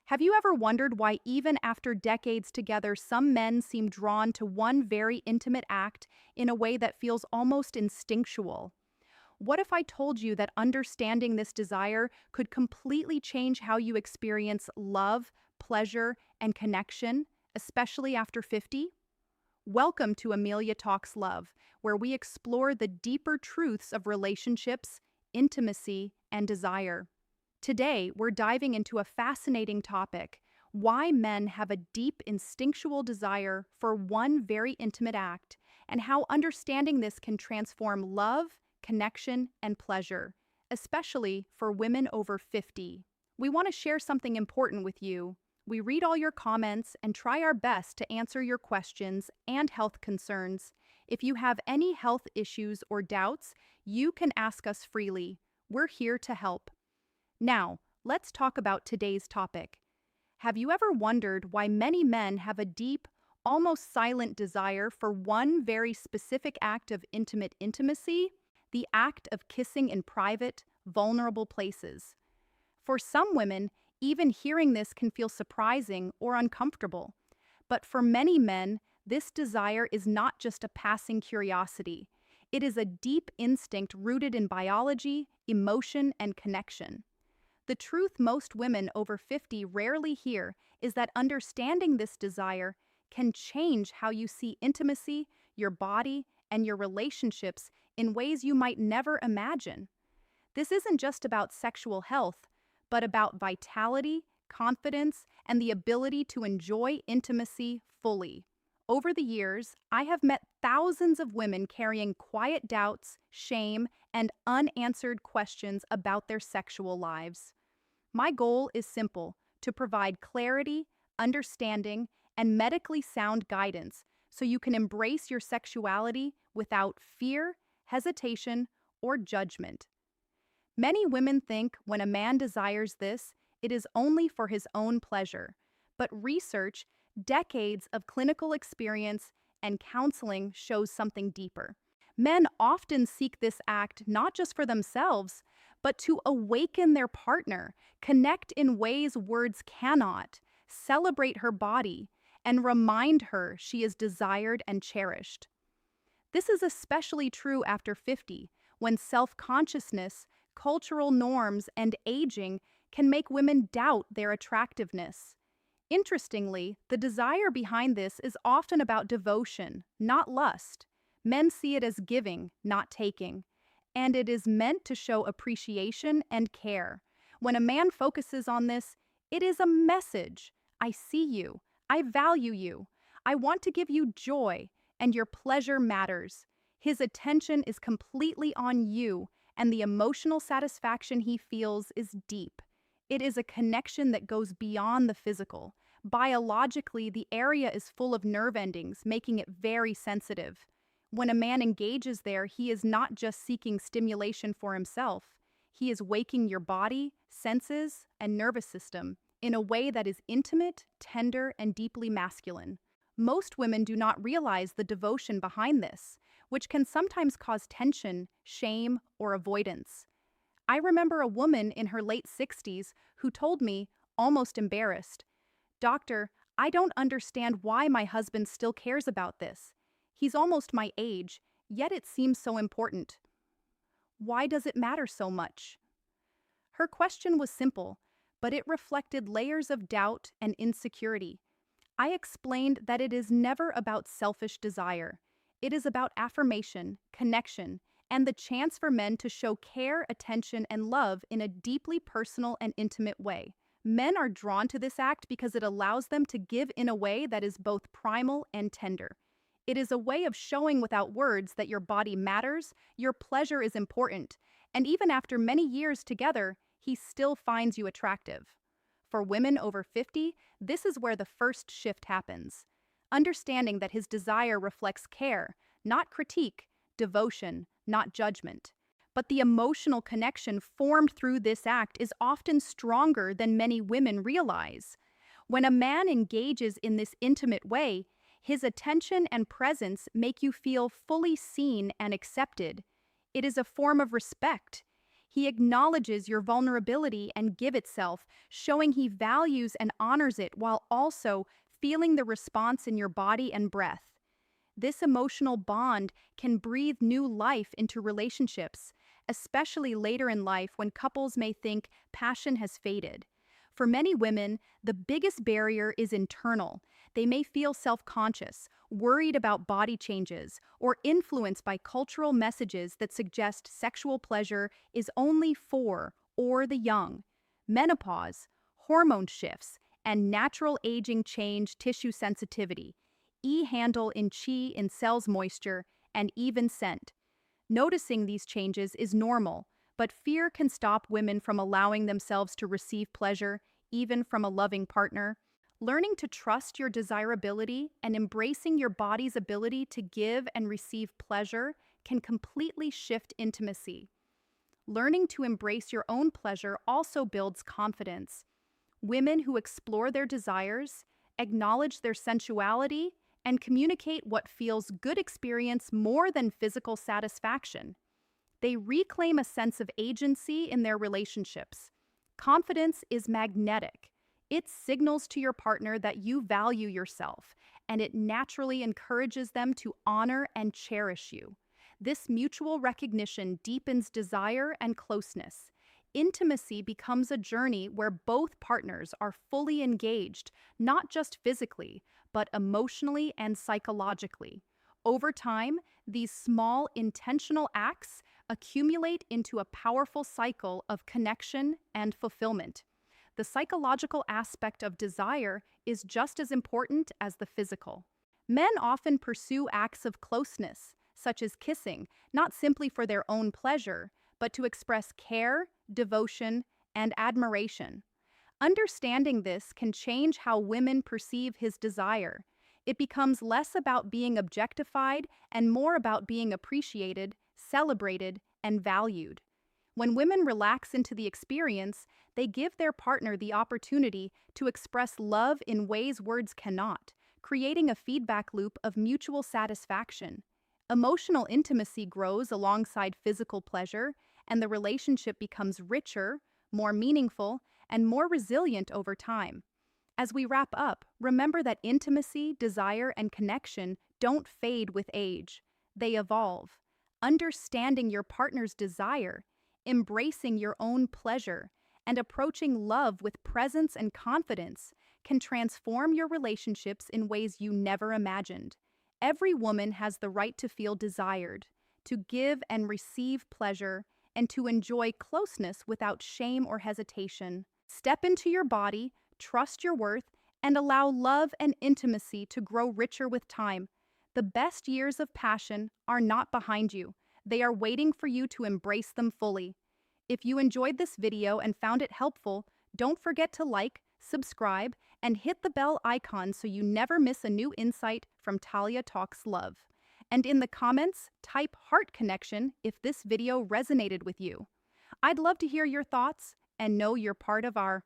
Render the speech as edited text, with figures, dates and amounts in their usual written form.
Have you ever wondered why, even after decades together, some men seem drawn to one very intimate act in a way that feels almost instinctual? What if I told you that understanding this desire could completely change how you experience love, pleasure, and connection, especially after 50? Welcome to Amelia Talks Love, where we explore the deeper truths of relationships, intimacy, and desire. Today, we're diving into a fascinating topic: why men have a deep instinctual desire for one very intimate act, and how understanding this can transform love, connection, and pleasure, especially for women over 50. We want to share something important with you. We read all your comments and try our best to answer your questions and health concerns. If you have any health issues or doubts, you can ask us freely. We're here to help. Now, let's talk about today's topic. Have you ever wondered why many men have a deep, almost silent desire for one very specific act of intimate intimacy? The act of kissing in private, vulnerable places. For some women, even hearing this can feel surprising or uncomfortable. But for many men, this desire is not just a passing curiosity. It is a deep instinct rooted in biology, emotion, and connection. The truth most women over 50 rarely hear is that understanding this desire can change how you see intimacy, your body, and your relationships in ways you might never imagine. This isn't just about sexual health, but about vitality, confidence, and the ability to enjoy intimacy fully. Over the years, I have met thousands of women carrying quiet doubts, shame, and unanswered questions about their sexual lives. My goal is simple: to provide clarity, understanding, and medically sound guidance so you can embrace your sexuality without fear, hesitation, or judgment. Many women think when a man desires this, it is only for his own pleasure. But research, decades of clinical experience, and counseling shows something deeper. Men often seek this act not just for themselves, but to awaken their partner, connect in ways words cannot, celebrate her body, and remind her she is desired and cherished. This is especially true after 50, when self-consciousness, cultural norms, and aging can make women doubt their attractiveness. Interestingly, the desire behind this is often about devotion, not lust. Men see it as giving, not taking, and it is meant to show appreciation and care. When a man focuses on this, it is a message. I see you. I value you. I want to give you joy, and your pleasure matters. His attention is completely on you, and the emotional satisfaction he feels is deep. It is a connection that goes beyond the physical. Biologically, the area is full of nerve endings, making it very sensitive. When a man engages there, he is not just seeking stimulation for himself. He is waking your body, senses, and nervous system in a way that is intimate, tender, and deeply masculine. Most women do not realize the devotion behind this, which can sometimes cause tension, shame, or avoidance. I remember a woman in her late 60s who told me, almost embarrassed, "Doctor, I don't understand why my husband still cares about this. He's almost my age, yet it seems so important. Why does it matter so much?" Her question was simple, but it reflected layers of doubt and insecurity. I explained that it is never about selfish desire. It is about affirmation, connection, and the chance for men to show care, attention, and love in a deeply personal and intimate way. Men are drawn to this act because it allows them to give in a way that is both primal and tender. It is a way of showing without words that your body matters, your pleasure is important, and even after many years together, he still finds you attractive. For women over 50, this is where the first shift happens. Understanding that his desire reflects care, not critique, devotion, not judgment. But the emotional connection formed through this act is often stronger than many women realize. When a man engages in this intimate way, his attention and presence make you feel fully seen and accepted. It is a form of respect. He acknowledges your vulnerability and give itself, showing he values and honors it while also feeling the response in your body and breath. This emotional bond can breathe new life into relationships, especially later in life when couples may think passion has faded. For many women, the biggest barrier is internal. They may feel self conscious, worried about body changes, or influenced by cultural messages that suggest sexual pleasure is only for or the young. Menopause, hormone shifts, and natural aging change tissue sensitivity handle in chi in cells moisture, and even scent. Noticing these changes is normal, but fear can stop women from allowing themselves to receive pleasure, even from a loving partner. Learning to trust your desirability and embracing your body's ability to give and receive pleasure can completely shift intimacy. Learning to embrace your own pleasure also builds confidence. Women who explore their desires, acknowledge their sensuality, and communicate what feels good experience more than physical satisfaction. They reclaim a sense of agency in their relationships. Confidence is magnetic. It signals to your partner that you value yourself, and it naturally encourages them to honor and cherish you. This mutual recognition deepens desire and closeness. Intimacy becomes a journey where both partners are fully engaged, not just physically, but emotionally and psychologically. Over time, these small, intentional acts accumulate into a powerful cycle of connection and fulfillment. The psychological aspect of desire is just as important as the physical. Men often pursue acts of closeness, such as kissing, not simply for their own pleasure, but to express care, devotion, and admiration. Understanding this can change how women perceive his desire. It becomes less about being objectified and more about being appreciated, celebrated, and valued. When women relax into the experience, they give their partner the opportunity to express love in ways words cannot, creating a feedback loop of mutual satisfaction. Emotional intimacy grows alongside physical pleasure, and the relationship becomes richer, more meaningful, and more resilient over time. As we wrap up, remember that intimacy, desire, and connection don't fade with age. They evolve. Understanding your partner's desire, embracing your own pleasure, and approaching love with presence and confidence can transform your relationships in ways you never imagined. Every woman has the right to feel desired, to give and receive pleasure, and to enjoy closeness without shame or hesitation. Step into your body, trust your worth, and allow love and intimacy to grow richer with time. The best years of passion are not behind you. They are waiting for you to embrace them fully. If you enjoyed this video and found it helpful, don't forget to like, subscribe, and hit the bell icon so you never miss a new insight from Talia Talks Love. And in the comments, type heart connection if this video resonated with you. I'd love to hear your thoughts and know you're part of our